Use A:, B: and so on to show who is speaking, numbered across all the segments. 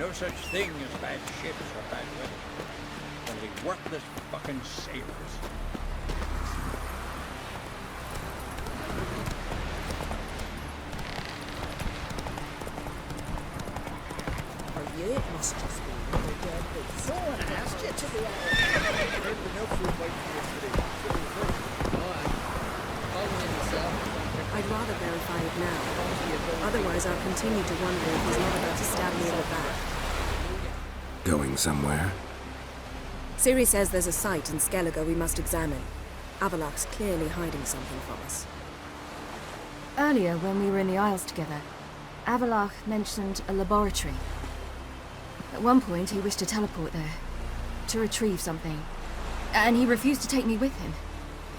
A: no such thing as bad ships or bad weather. Only worthless fucking sailors.
B: It must just be really good. Someone asked you to be out.
C: I'd rather verify it now. Otherwise, I'll continue to wonder if he's not about to stab me in the back.
D: Going somewhere?
C: Siri says there's a site in Skellige we must examine. Avalok's clearly hiding something from us.
E: Earlier, when we were in the Isles together, Avalok mentioned a laboratory. At one point, he wished to teleport there, to retrieve something, and he refused to take me with him.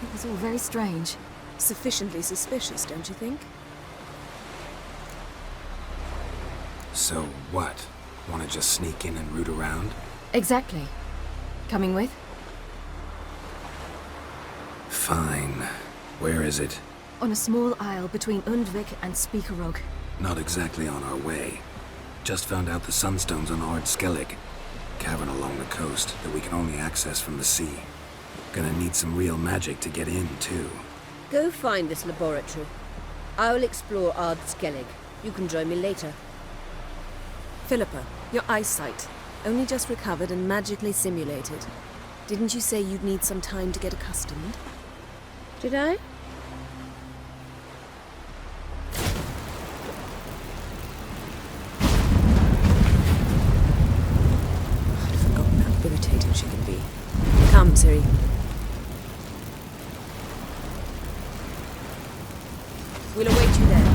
E: It was all very strange.
C: Sufficiently suspicious, don't you think?
D: So what? Want to just sneak in and root around?
E: Exactly. Coming with?
D: Fine. Where is it?
E: On a small isle between Undvik and Speakerog.
D: Not exactly on our way. Just found out the sunstones on Ard Skellig. Cavern along the coast that we can only access from the sea. Gonna need some real magic to get in, too.
F: Go find this laboratory. I will explore Ard Skellig. You can join me later.
C: Philippa, your eyesight. Only just recovered and magically simulated. Didn't you say you'd need some time to get accustomed?
F: Did I?
C: I'd forgotten how irritating she can be. Come, Siri. We'll await you there.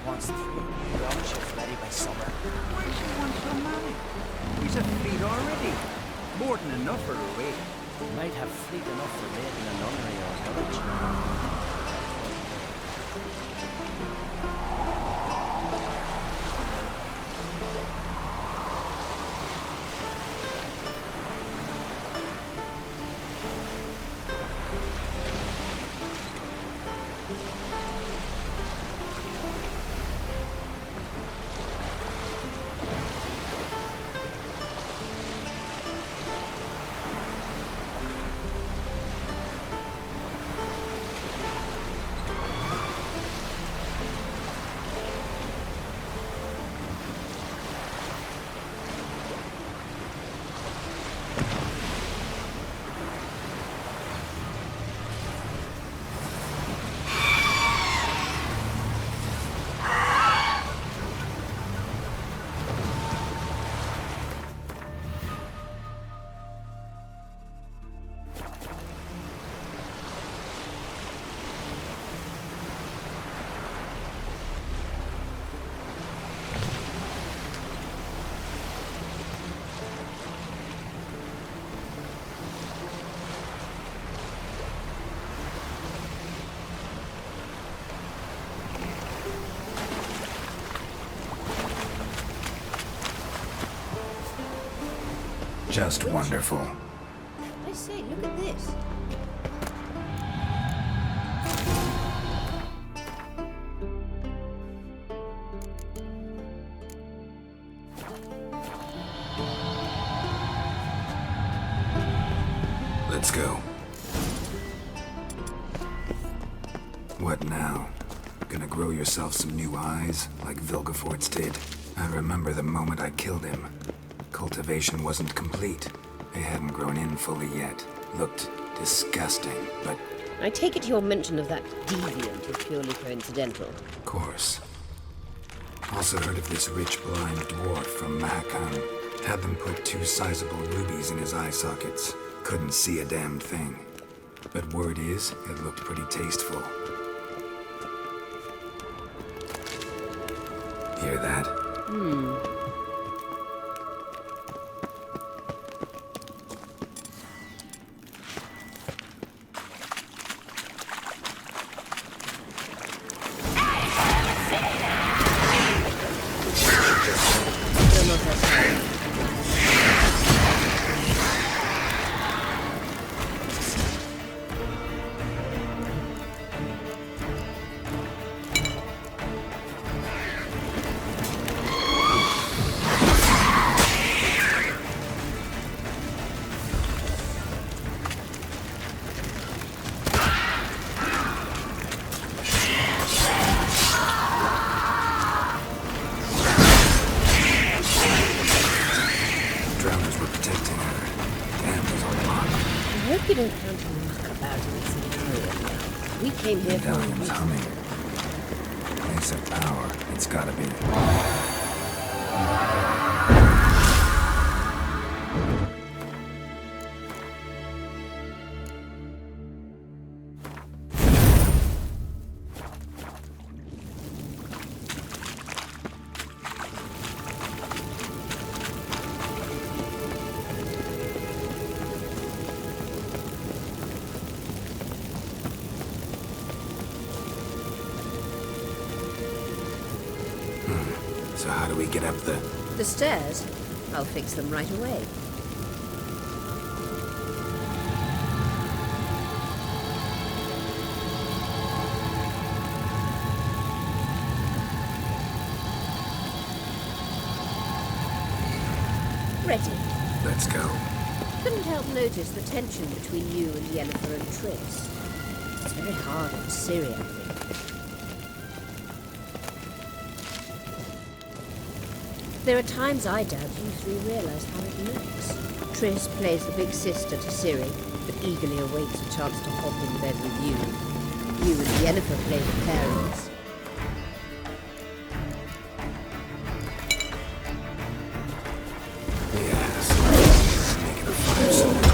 B: Wants 3 new launches ready by summer.
A: Why does she want so many? He's a fleet already. More than enough for her weight.
B: Might have fleet enough for raiding a nunnery or village.
D: Just wonderful.
F: I say, look at this.
D: Let's go. What now? Gonna grow yourself some new eyes, like Vilgefortz did? I remember the moment I killed him. Cultivation wasn't complete. They hadn't grown in fully yet. Looked disgusting, but...
F: I take it your mention of that deviant is purely coincidental.
D: of course. Also heard of this rich blind dwarf from Mahakan. Had them put 2 sizable rubies in his eye sockets. Couldn't see a damn thing. But word is, it looked pretty tasteful. Hear that?
F: came here for a
D: Medallion's
F: reason.
D: humming. Place of power. It's gotta be. So how do we get up the...
F: The stairs? I'll fix them right away. Ready.
D: Let's go.
F: Couldn't help notice the tension between you and Yennefer and Triss. It's very hard on Ciri, I think. There are times I doubt you three realize how it looks. Triss plays the big sister to Ciri, but eagerly awaits a chance to hop in bed with you. You and Yennefer play the parents.
D: Yes. Make it a five-cylinder.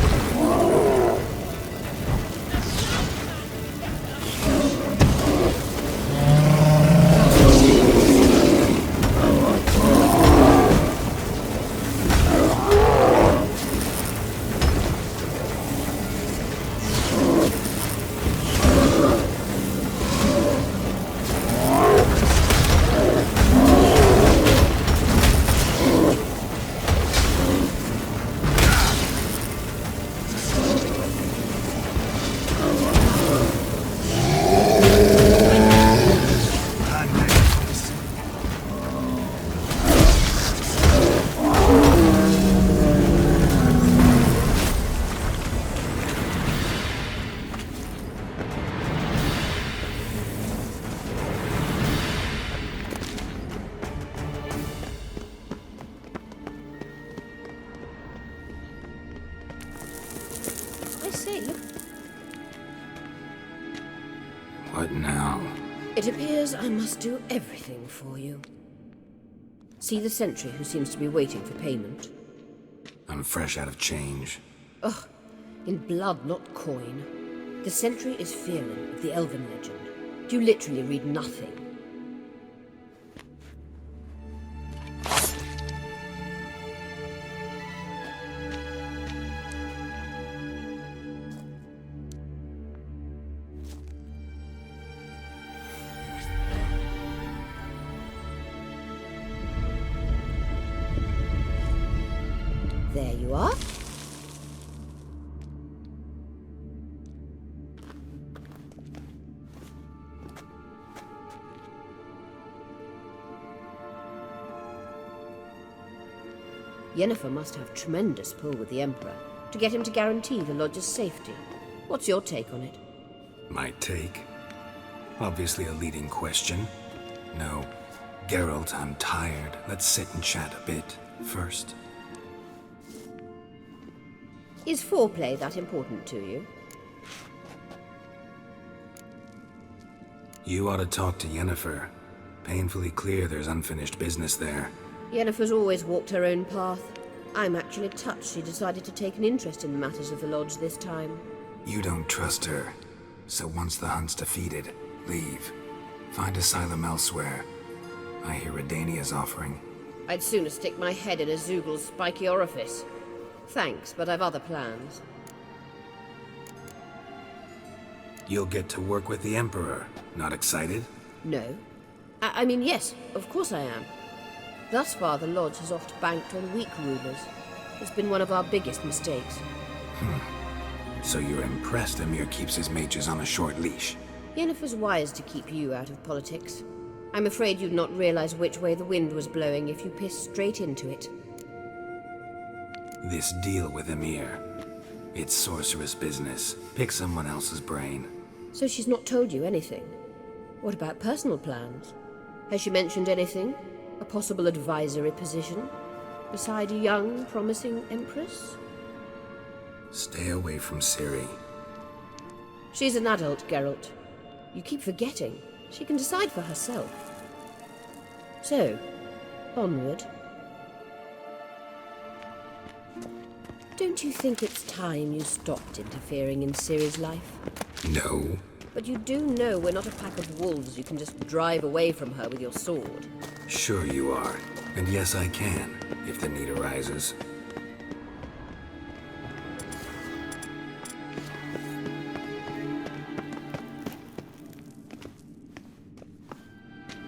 F: I say, look.
D: What now?
F: It appears I must do everything for you. See the sentry who seems to be waiting for payment?
D: I'm fresh out of change.
F: Ugh, in blood, not coin. The sentry is Fearlin of the Elven legend. You literally read nothing. There you are. Yennefer must have tremendous pull with the Emperor to get him to guarantee the Lodge's safety. What's your take on it?
D: My take? Obviously a leading question. No. Geralt, I'm tired. Let's sit and chat a bit first.
F: Is foreplay that important to you?
D: You ought to talk to Yennefer. Painfully clear there's unfinished business there.
F: Yennefer's always walked her own path. I'm actually touched she decided to take an interest in matters of the Lodge this time.
D: You don't trust her. So once the hunt's defeated, leave. Find asylum elsewhere. I hear Redania's offering.
F: I'd sooner stick my head in a Zoogl's spiky orifice. Thanks, but I've other plans.
D: You'll get to work with the Emperor. Not excited?
F: No. I mean, yes, of course I am. Thus far, the Lodge has oft banked on weak rulers. It's been one of our biggest mistakes.
D: So you're impressed Emir keeps his mages on a short leash?
F: Yennefer's wise to keep you out of politics. I'm afraid you'd not realize which way the wind was blowing if you pissed straight into it.
D: This deal with Emir. It's sorceress business. Pick someone else's brain.
F: So she's not told you anything? What about personal plans? Has she mentioned anything? A possible advisory position? Beside a young, promising empress?
D: Stay away from Ciri.
F: She's an adult, Geralt. You keep forgetting. She can decide for herself. So, onward. Don't you think it's time you stopped interfering in Ciri's life?
D: No.
F: But you do know we're not a pack of wolves you can just drive away from her with your sword.
D: Sure you are. And yes, I can, if the need arises.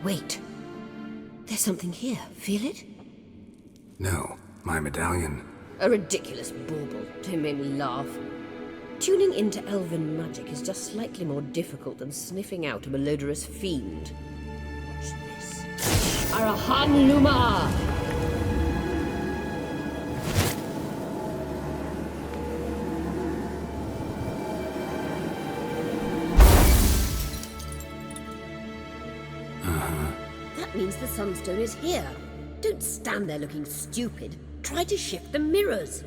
F: Wait. There's something here. Feel it?
D: No, my medallion.
F: A ridiculous bauble. Don't make me laugh. Tuning into elven magic is just slightly more difficult than sniffing out a malodorous fiend. Watch this. Arahan Luma! That means the Sunstone is here. Don't stand there looking stupid. Try to shift the mirrors.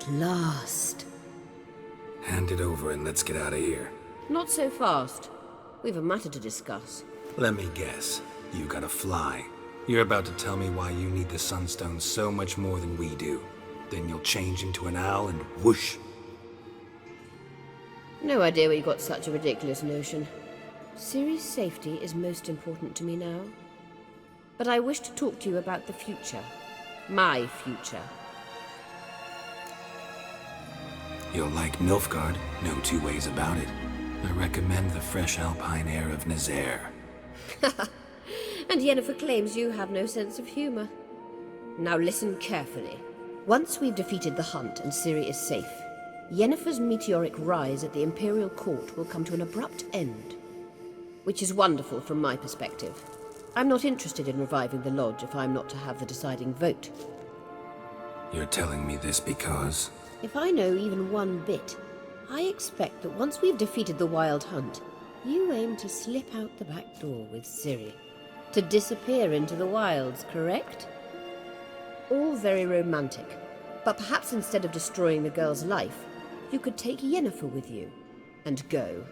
F: Last.
D: Hand it over and let's get out of here.
F: Not so fast. We've a matter to discuss.
D: Let me guess. You gotta fly. You're about to tell me why you need the Sunstone so much more than we do. Then you'll change into an owl and whoosh.
F: No idea where you got such a ridiculous notion. Ciri's safety is most important to me now. But I wish to talk to you about the future. My future.
D: You'll like Nilfgaard, no two ways about it. I recommend the fresh alpine air of Nazaire.
F: And Yennefer claims you have no sense of humor. Now listen carefully. Once we've defeated the hunt and Ciri is safe, Yennefer's meteoric rise at the Imperial Court will come to an abrupt end. Which is wonderful from my perspective. I'm not interested in reviving the Lodge if I'm not to have the deciding vote.
D: You're telling me this because...
F: If I know even one bit, I expect that once we've defeated the Wild Hunt, you aim to slip out the back door with Ciri. To disappear into the wilds, correct? All very romantic. But perhaps instead of destroying the girl's life, you could take Yennefer with you and go.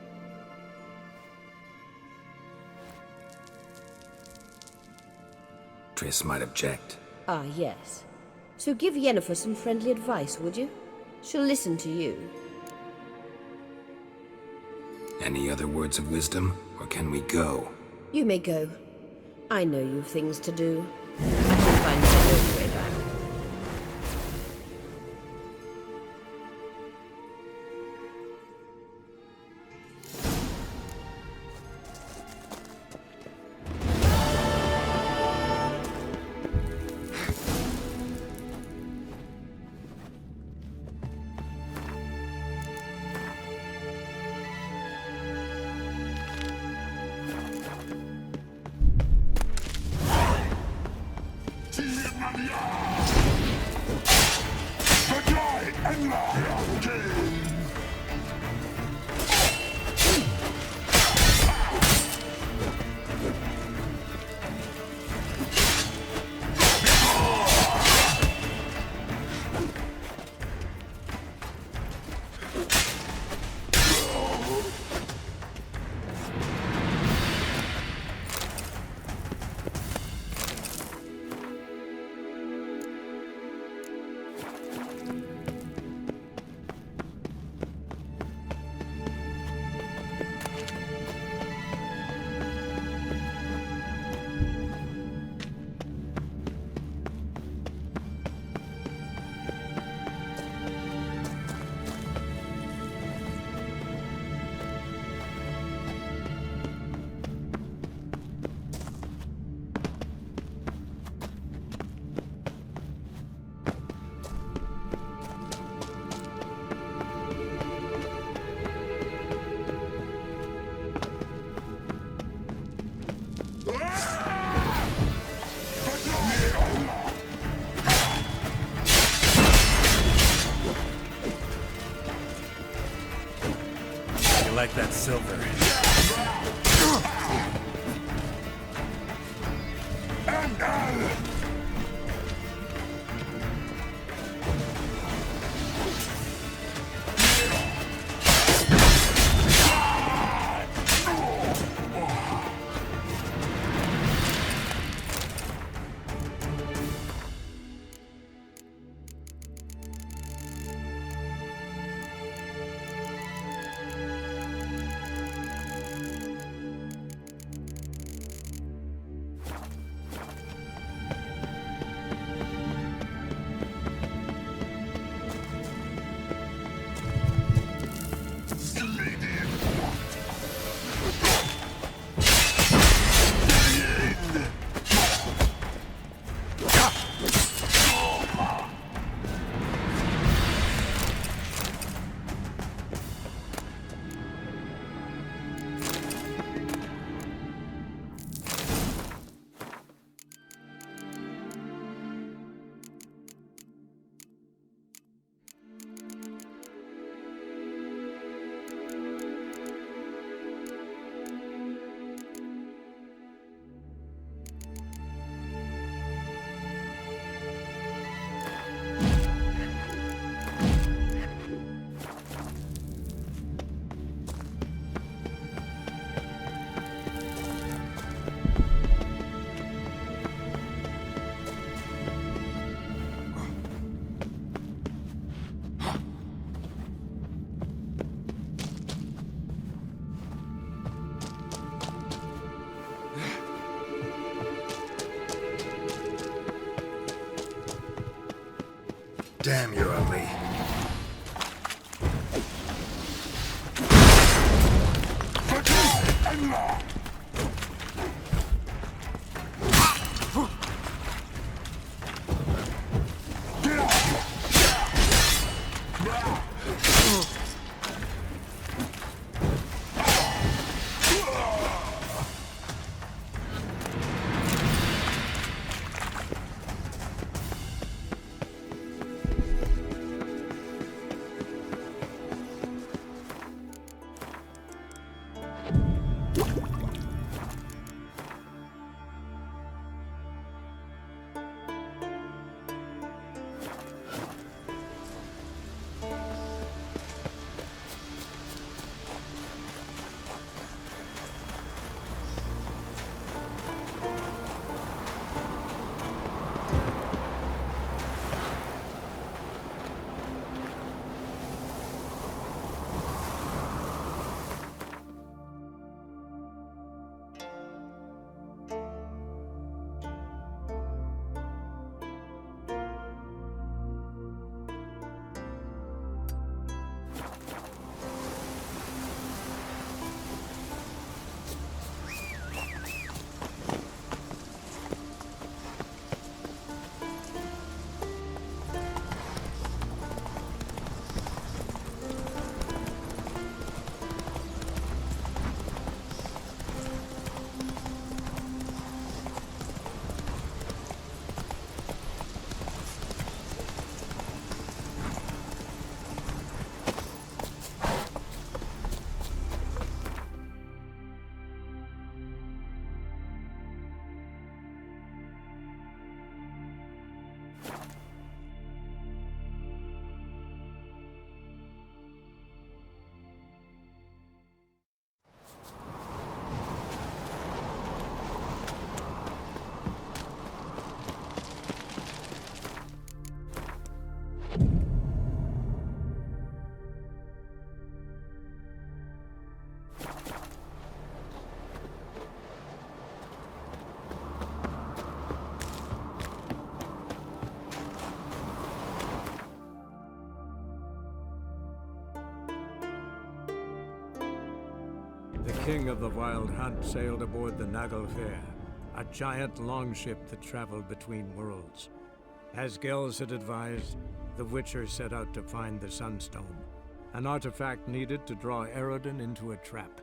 D: Triss might object.
F: Ah, yes. So give Yennefer some friendly advice, would you? She'll listen to you.
D: Any other words of wisdom, or can we go?
F: You may go. I know you've things to do. I can find my own way back.
G: Like that silver.
D: Damn, you're ugly.
H: The king of the Wild Hunt sailed aboard the Naglfar, a giant longship that traveled between worlds. As Gels had advised, the Witcher set out to find the Sunstone, an artifact needed to draw Eredin into a trap.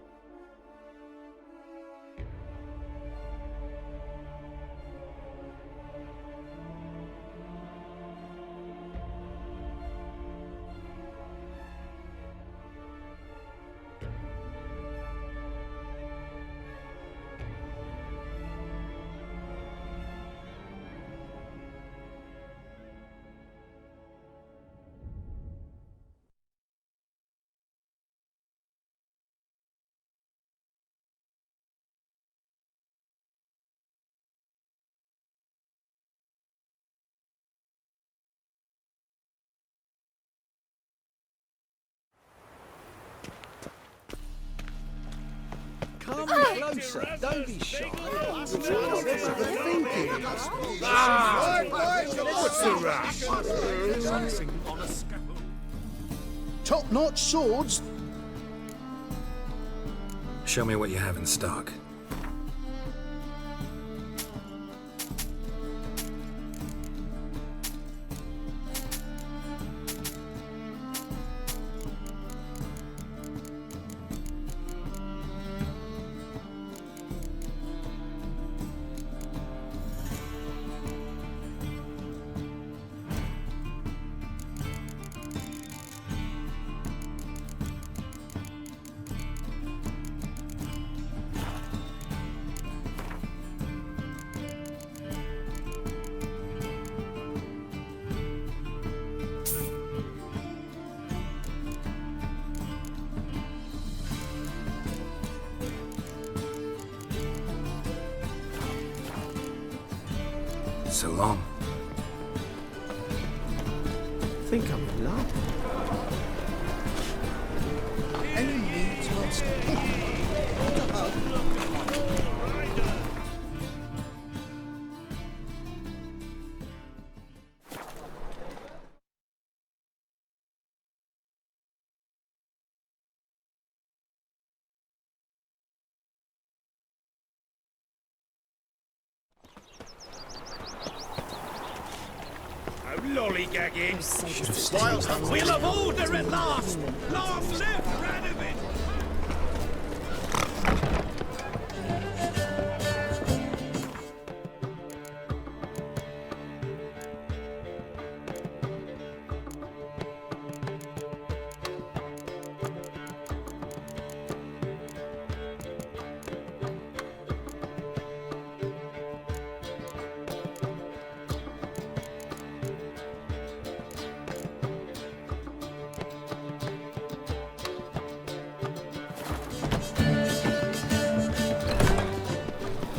I: Come closer, don't be shy. What's the rush? Top-notch swords.
D: Show me what you have in stock. So long.
I: Think I'm in love. Any needs lost.
A: lollygagging.
I: Should have stayed.
A: We'll have order at last. Laugh left, Radovid.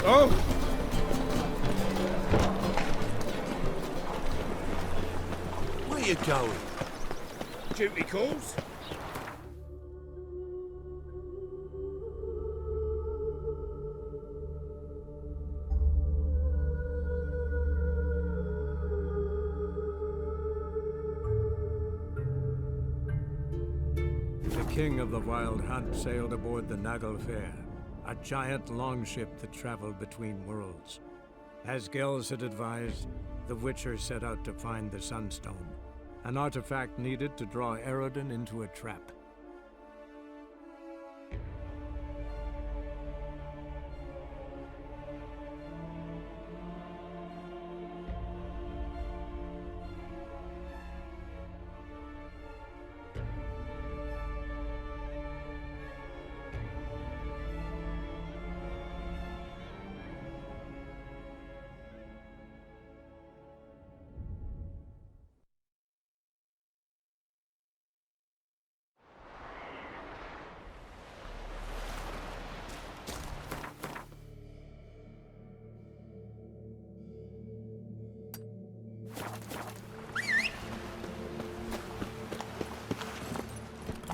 A: Oh!
G: Where you going?
A: Duty calls.
H: The king of the Wild Hunt sailed aboard the Naglfar, a giant longship that traveled between worlds. As Gels had advised, the Witcher set out to find the Sunstone, an artifact needed to draw Eredin into a trap.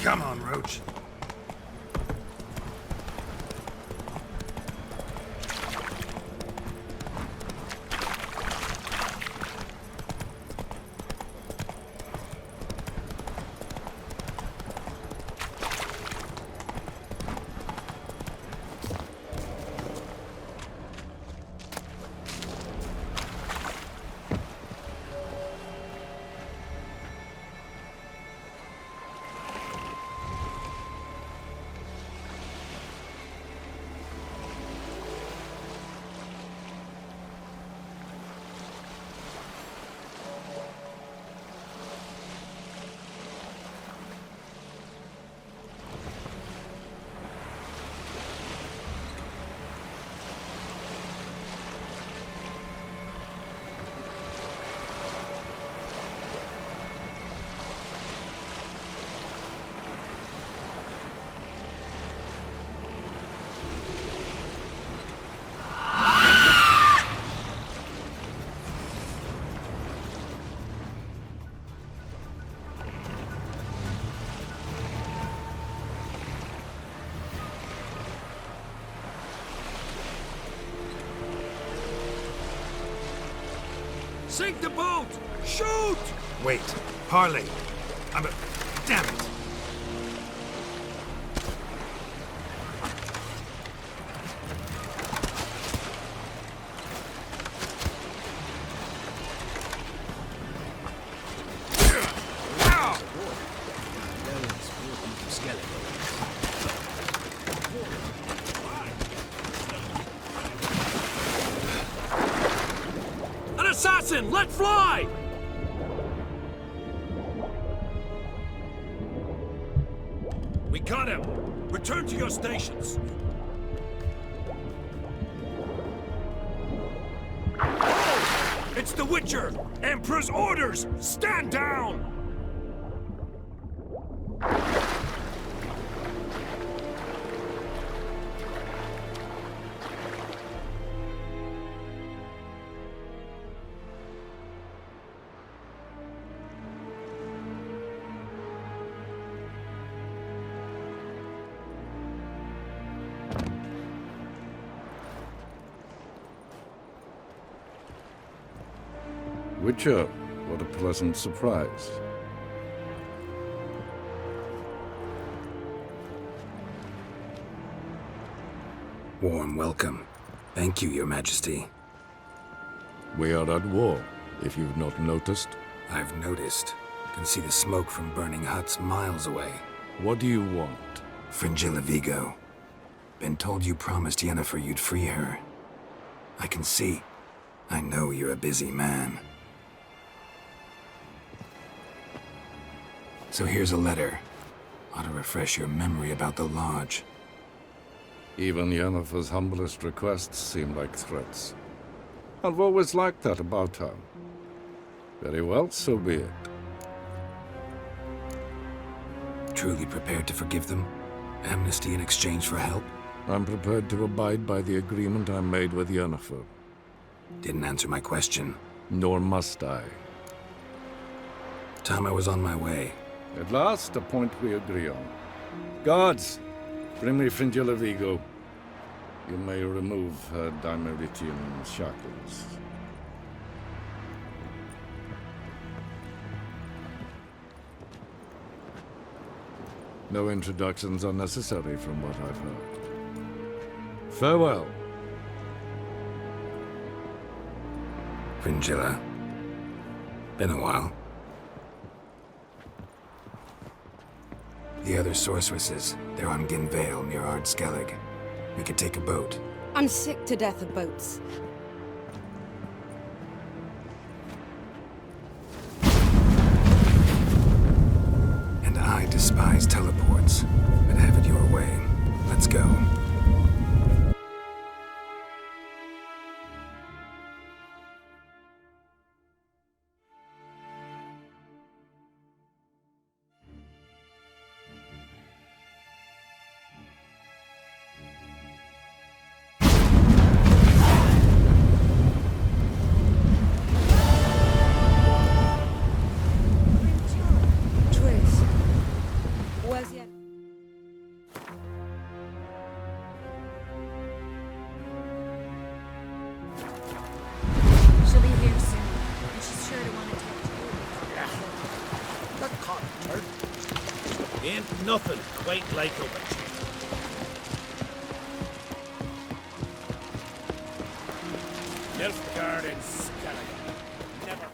D: Come on, Roach.
G: Sink the boat! Shoot!
D: Wait, Harley. Damn it.
G: An assassin! Let fly! We got him! Return to your stations! It's the Witcher! Emperor's orders! Stand down!
J: Witcher, what a pleasant surprise.
D: Warm welcome. Thank you, Your Majesty.
J: We are at war, if you've not noticed.
D: I've noticed. Can see the smoke from burning huts miles away.
J: What do you want?
D: Fringilla Vigo. Been told you promised Yennefer you'd free her. I can see. I know you're a busy man. So here's a letter. Ought to refresh your memory about the Lodge.
J: Even Yennefer's humblest requests seem like threats. I've always liked that about her. Very well, so be it.
D: Truly prepared to forgive them? Amnesty in exchange for help?
J: I'm prepared to abide by the agreement I made with Yennefer.
D: Didn't answer my question.
J: Nor must I.
D: Time I was on my way.
J: At last, a point we agree on. Guards, bring me Fringilla Vigo. You may remove her Dimeritian shackles. No introductions are necessary from what I've heard. Farewell.
D: Fringilla. Been a while. The other sorceresses, they're on Ginvale near Ard-Skellig. We could take a boat.
C: I'm sick to death of boats.
D: And I despise teleports, but have it your way. Let's go.
C: Tris. Where's Yen?
E: She'll be here soon, and she's sure to want to talk to you.
I: That can't hurt.
G: Ain't nothing quite like a witch. Nilfgaard and Skellige. Never.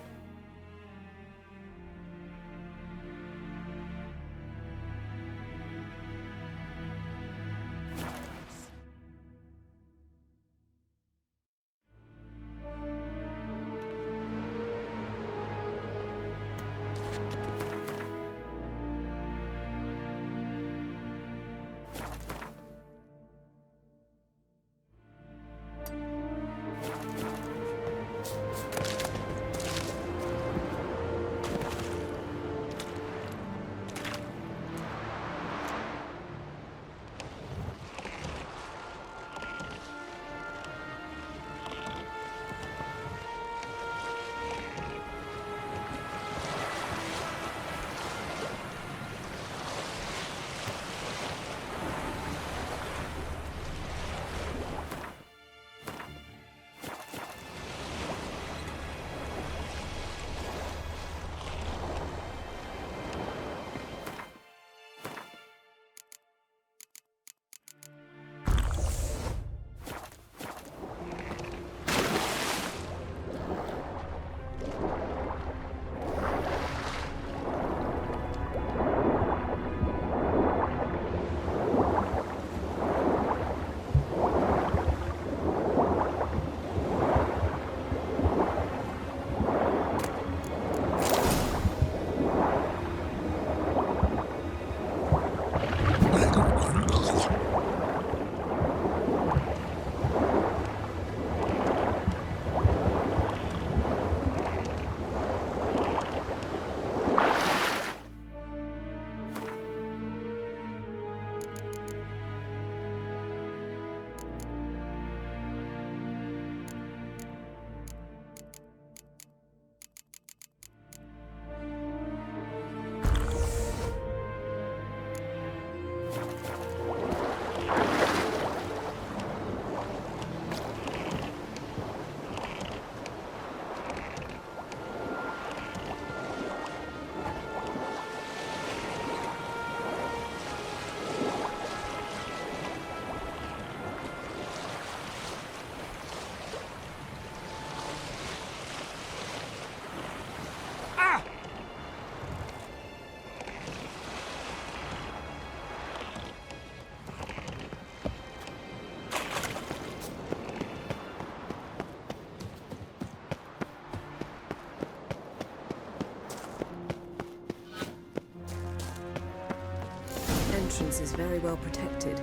C: entrance is very well protected.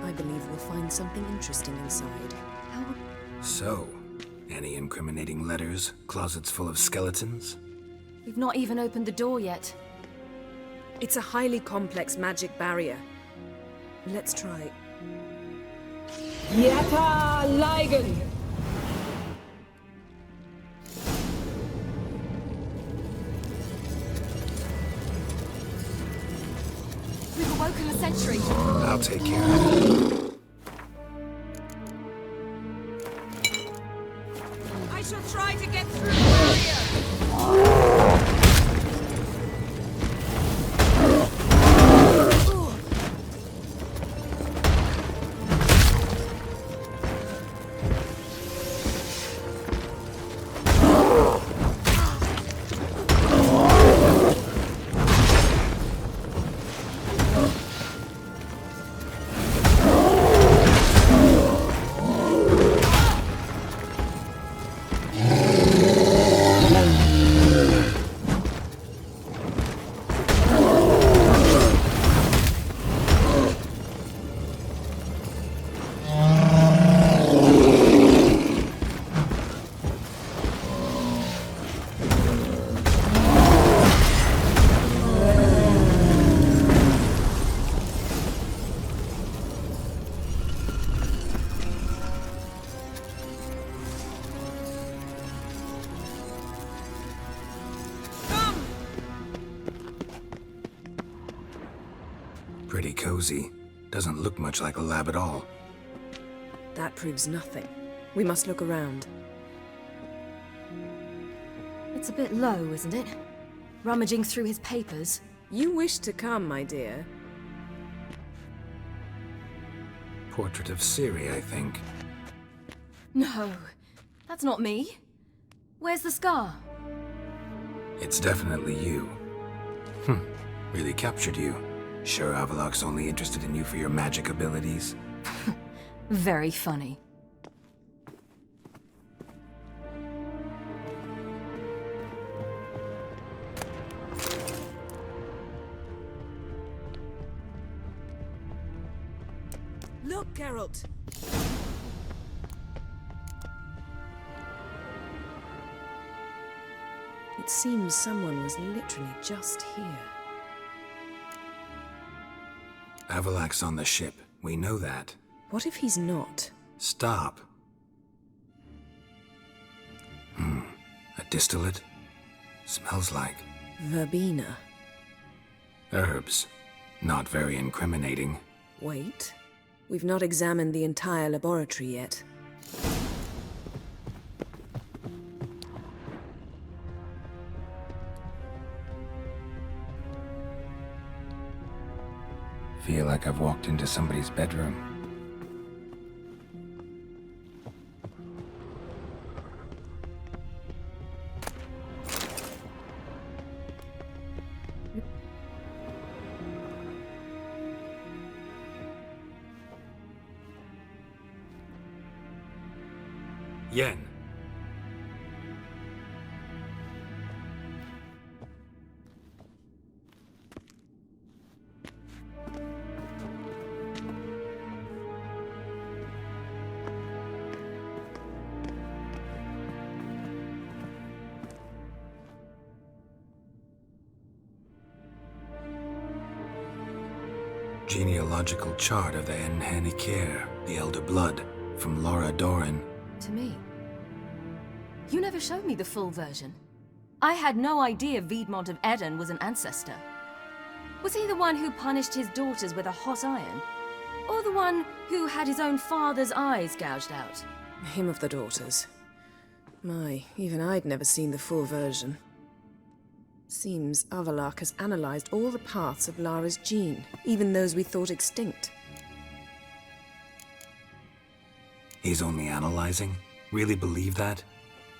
C: I believe we'll find something interesting inside.
D: So, any incriminating letters? Closets full of skeletons?
E: We've not even opened the door yet.
C: It's a highly complex magic barrier. Let's try.
B: Yata Ligen!
E: We've awoken the sentry.
D: I'll take care of it.
C: I shall try to get through the barrier!
D: Pretty cozy. Doesn't look much like a lab at all.
C: That proves nothing. We must look around.
E: It's a bit low, isn't it? Rummaging through his papers.
C: You wish to come, my dear.
D: Portrait of Ciri, I think.
E: No, that's not me. Where's the scar?
D: It's definitely you. Really captured you. Sure Avalok's only interested in you for your magic abilities?
E: Very funny.
C: Look, Geralt! It seems someone was literally just here.
D: Avalok's on the ship. We know that.
C: What if he's not?
D: Stop. A distillate? Smells like
C: Verbena.
D: herbs. Not very incriminating.
C: Wait. We've not examined the entire laboratory yet.
D: Feel like I've walked into somebody's bedroom. Yen. Genealogical chart of the Enhanikir, the Elder Blood, from Laura Doran.
E: To me. You never showed me the full version. I had no idea Viedmont of Eden was an ancestor. Was he the one who punished his daughters with a hot iron? Or the one who had his own father's eyes gouged out?
C: Him of the daughters. My, even I'd never seen the full version. Seems Avalok has analyzed all the parts of Lara's gene, even those we thought extinct.
D: He's only analyzing? Really believe that?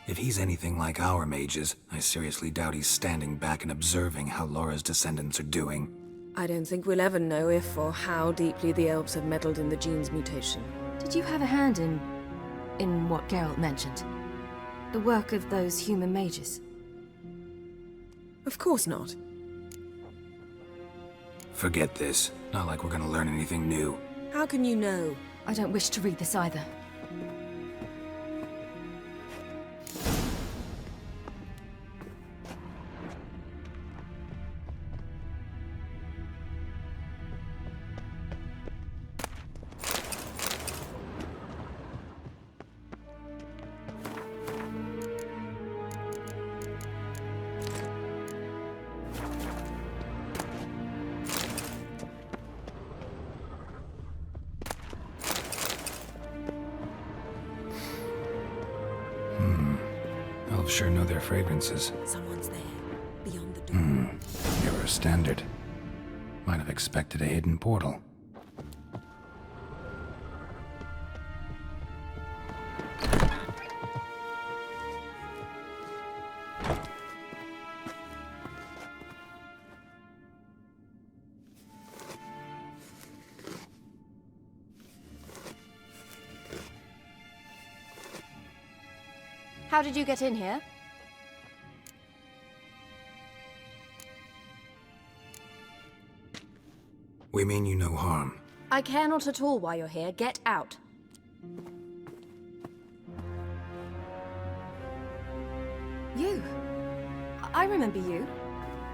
D: If he's anything like our mages, I seriously doubt he's standing back and observing how Laura's descendants are doing.
C: I don't think we'll ever know if or how deeply the elves have meddled in the gene's mutation.
E: Did you have a hand in what Geralt mentioned? The work of those human mages?
C: Of course not.
D: Forget this. Not like we're gonna learn anything new.
C: How can you know?
E: I don't wish to read this either.
D: Elves sure know their fragrances.
C: Someone's there, beyond the door.
D: Mirror standard. Might have expected a hidden portal.
E: How did you get in here?
D: We mean you no harm.
E: I care not at all why you're here. Get out. You. I remember you.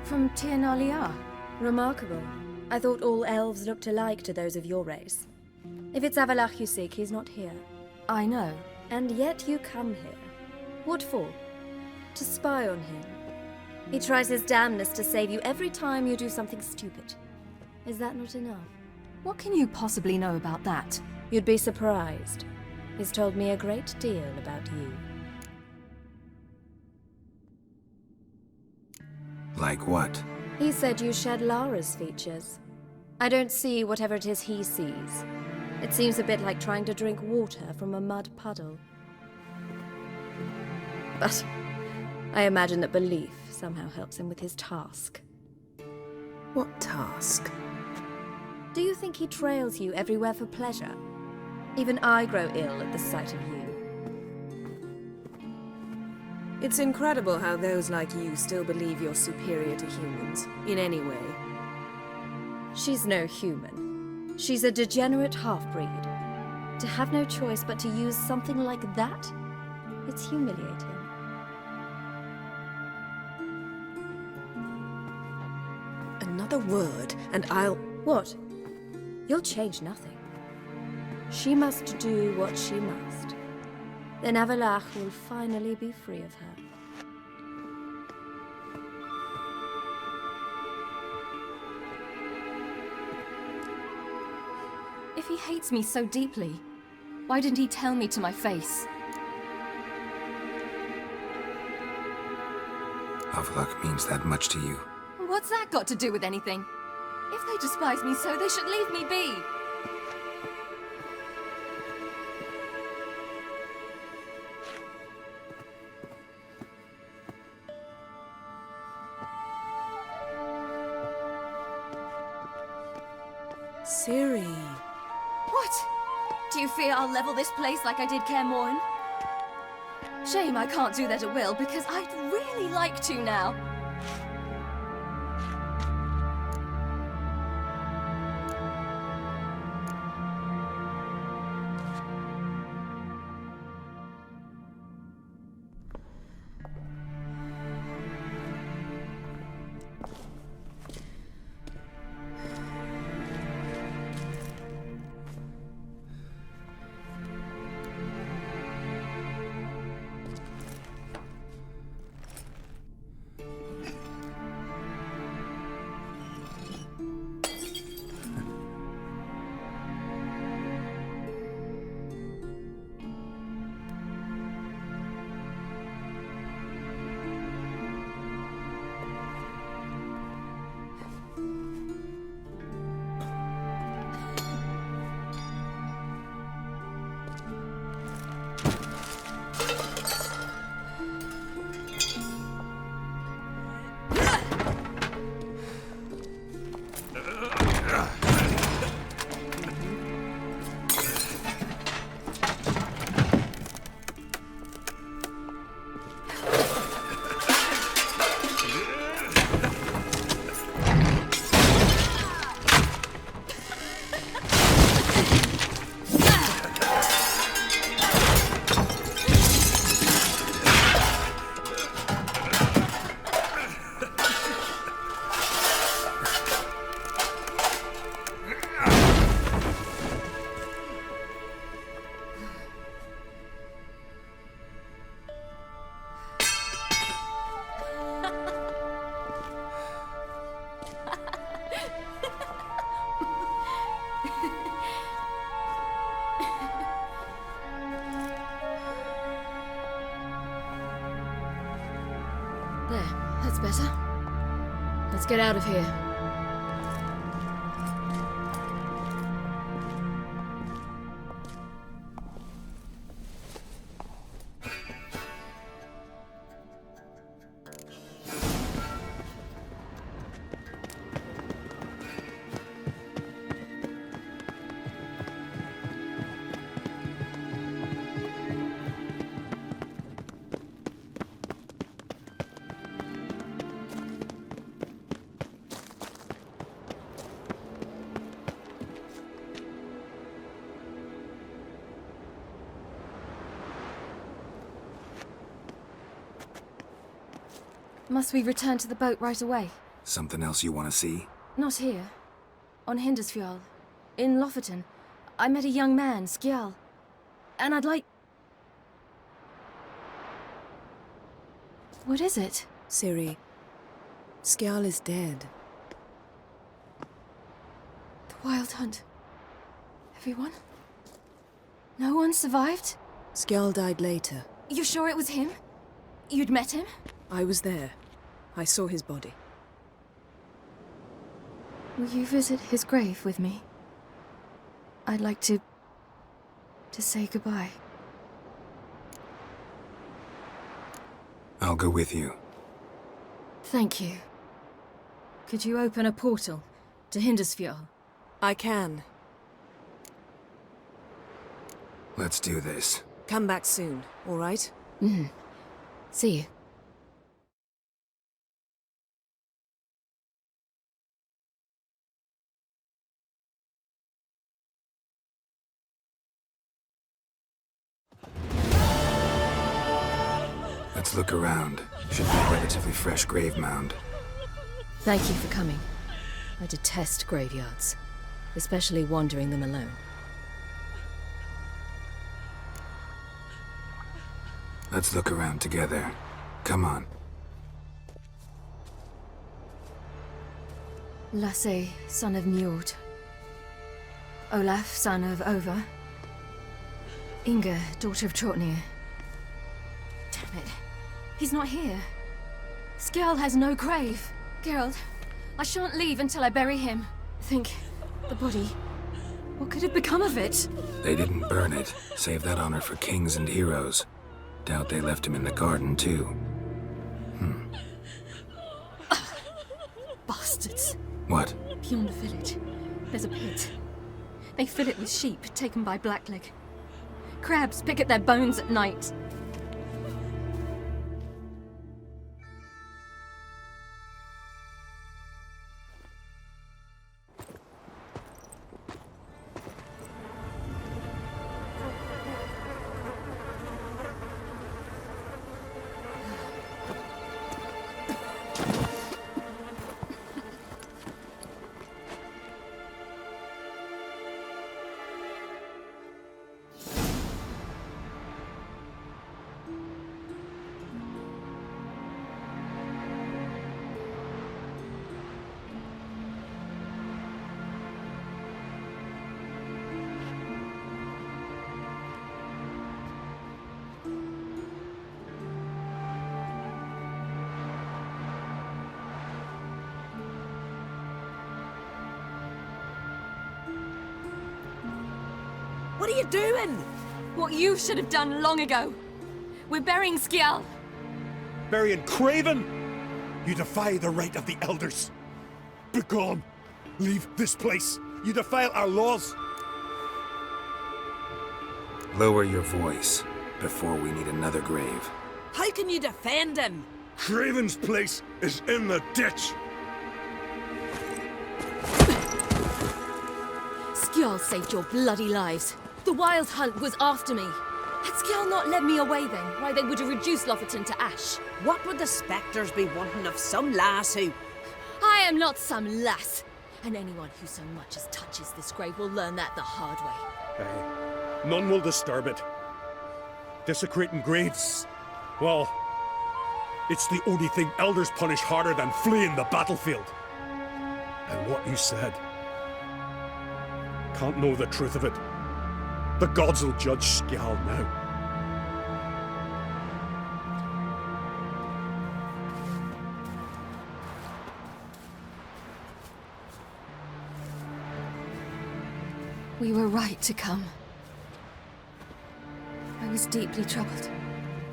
E: From Tir Nalia.
K: Remarkable. I thought all elves looked alike to those of your race. If it's Avalach you seek, he's not here.
E: I know.
K: And yet you come here. What for? To spy on him. He tries his damnedest to save you every time you do something stupid. Is that not enough?
E: What can you possibly know about that?
K: You'd be surprised. He's told me a great deal about you.
D: Like what?
K: He said you shared Lara's features. I don't see whatever it is he sees. It seems a bit like trying to drink water from a mud puddle. But I imagine that belief somehow helps him with his task.
C: What task?
K: Do you think he trails you everywhere for pleasure? Even I grow ill at the sight of you.
C: It's incredible how those like you still believe you're superior to humans, in any way.
K: She's no human. She's a degenerate half-breed. To have no choice but to use something like that, it's humiliating.
C: Another word, and I'll...
K: What? You'll change nothing. She must do what she must. Then Avalach will finally be free of her.
E: If he hates me so deeply, why didn't he tell me to my face?
D: Avalok means that much to you.
E: What's that got to do with anything? If they despise me so, they should leave me be.
C: Ciri.
E: What? Do you fear I'll level this place like I did Kaer Morhen? Shame I can't do that at will, because I'd really like to now. There, that's better. Let's get out of here. Must we return to the boat right away?
D: Something else you want to see?
E: Not here. On Hindersfjall. In Lofoten. I met a young man, Skjal. And I'd like... What is it?
C: Ciri, Skjal is dead.
E: The Wild Hunt. Everyone? No one survived?
C: Skjal died later.
E: You sure it was him? You'd met him?
C: I was there. I saw his body.
E: Will you visit his grave with me? I'd like to say goodbye.
D: I'll go with you.
E: Thank you. Could you open a portal to Hindersfjall?
C: I can.
D: Let's do this.
C: Come back soon, all right?
E: See you.
D: Let's look around. Should be a relatively fresh grave mound.
E: Thank you for coming. I detest graveyards, especially wandering them alone.
D: Let's look around together. Come on.
E: Lasse, son of Njord. Olaf, son of Ova. Inga, daughter of Trotnir. Damn it. He's not here. Skjal has no grave. Geralt, I shan't leave until I bury him. Think, the body. What could have become of it?
D: They didn't burn it. Save that honor for kings and heroes. Doubt they left him in the garden, too.
E: Bastards.
D: What?
E: Beyond the village, there's a pit. They fill it with sheep taken by Blackleg. Crabs pick at their bones at night.
B: What are you doing?
E: What you should have done long ago. We're burying Skjal.
G: Burying Craven? You defy the right of the elders. Begone. Leave this place. You defile our laws.
D: Lower your voice before we need another grave.
B: How can you defend him?
G: Craven's place is in the ditch.
E: Skjal saved your bloody lives. The Wild Hunt was after me. Had Skjal not led me away then, why they would have reduced Lofoten to ash.
B: What would the spectres be wanting of some lass who...
E: I am not some lass. And anyone who so much as touches this grave will learn that the hard way.
G: Aye. None will disturb it. Desecrating graves, well, it's the only thing elders punish harder than fleeing the battlefield. And what you said, can't know the truth of it. The gods will judge Skjal now.
E: We were right to come. I was deeply troubled.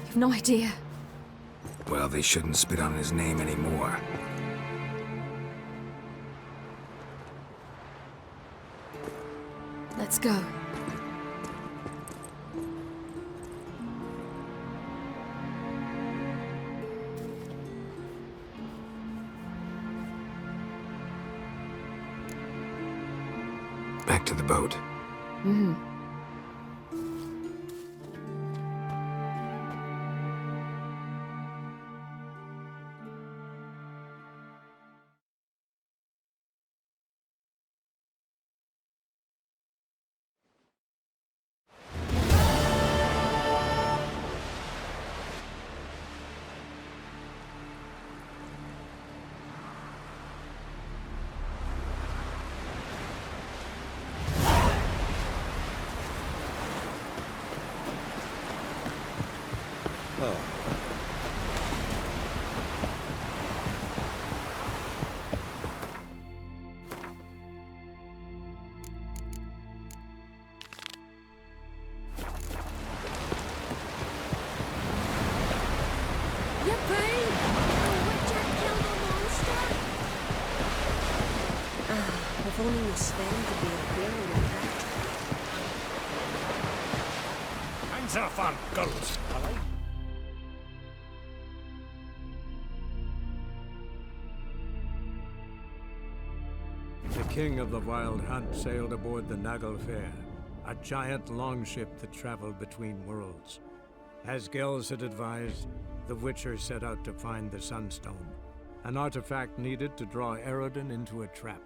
E: You've no idea.
D: Well, they shouldn't spit on his name anymore.
E: Let's go.
D: Back to the boat.
E: Mm-hmm.
F: If only you Sven could be a hero like that.
G: Hands off on girls, alright?
H: The king of the Wild Hunt sailed aboard the Naglfar, a giant longship that traveled between worlds. As Gels had advised, the Witcher set out to find the Sunstone, an artifact needed to draw Eredin into a trap.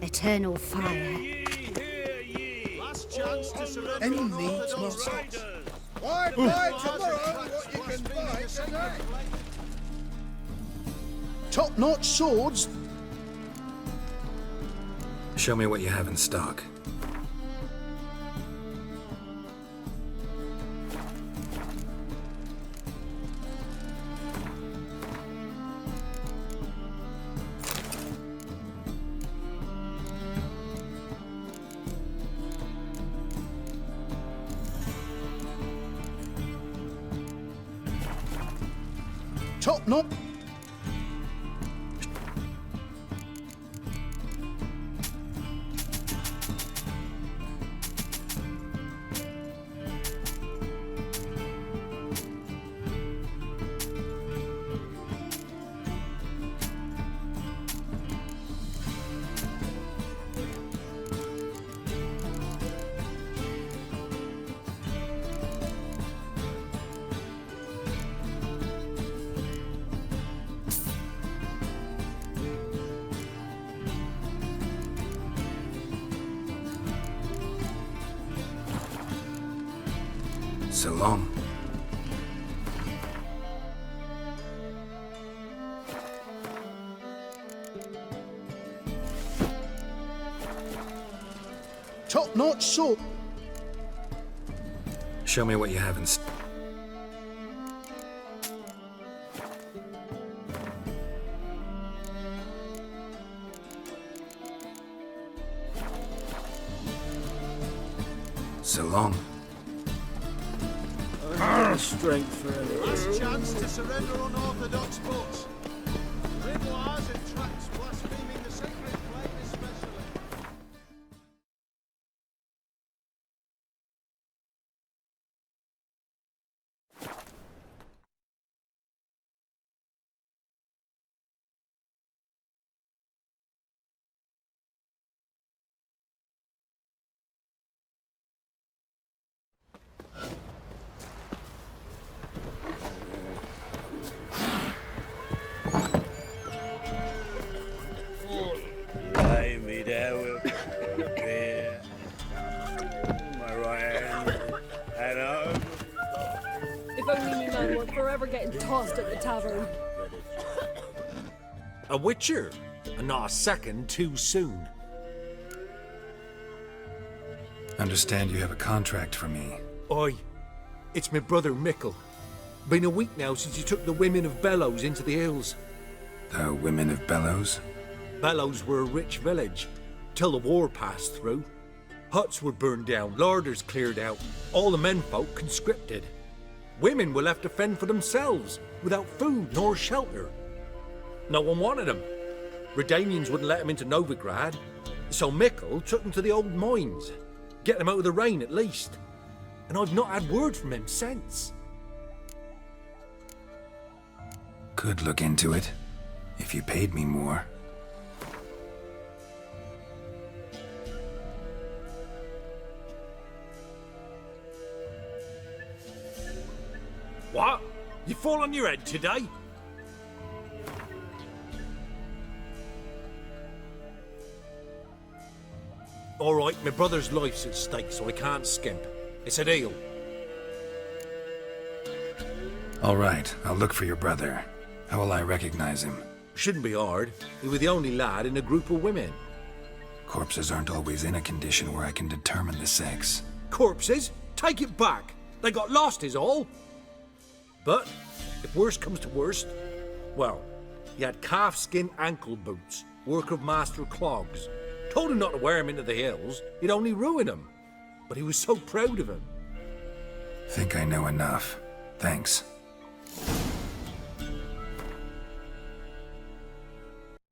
F: Eternal fire.
I: Last chance to surrender.
L: Any needs must. Why buy tomorrow what you can buy tonight? Top-notch swords.
D: Show me what you have in stock.
L: Top-notch. So long. Top-notch sword.
D: Show me what you have in stock. So long.
L: Strength for anyone.
I: Last chance to surrender unorthodox boats. Grimoires and tracts blaspheming the sacred flame especially.
B: So we're forever getting tossed at the tavern.
M: A witcher, and not a second too soon.
D: Understand you have a contract for me.
M: Oi, it's my brother Mickle. Been a week now since you took the women of Bellows into the hills.
D: The women of Bellows?
M: Bellows were a rich village, till the war passed through. Huts were burned down, larders cleared out, all the menfolk conscripted. Women were left to fend for themselves, without food nor shelter. No one wanted them. Redanians wouldn't let them into Novigrad, so Mickle took them to the old mines. Get them out of the rain at least. And I've not had word from him since.
D: Could look into it, if you paid me more.
M: What? You fall on your head today? All right, my brother's life's at stake, so I can't skimp. It's a deal.
D: All right, I'll look for your brother. How will I recognize him?
M: Shouldn't be hard. He was the only lad in a group of women.
D: Corpses aren't always in a condition where I can determine the sex.
M: Corpses? Take it back. They got lost is all. But, if worst comes to worst, well, he had calfskin ankle boots, work of Master Clogs. Told him not to wear him into the hills, he'd only ruin him. But he was so proud of him.
D: Think I know enough. Thanks.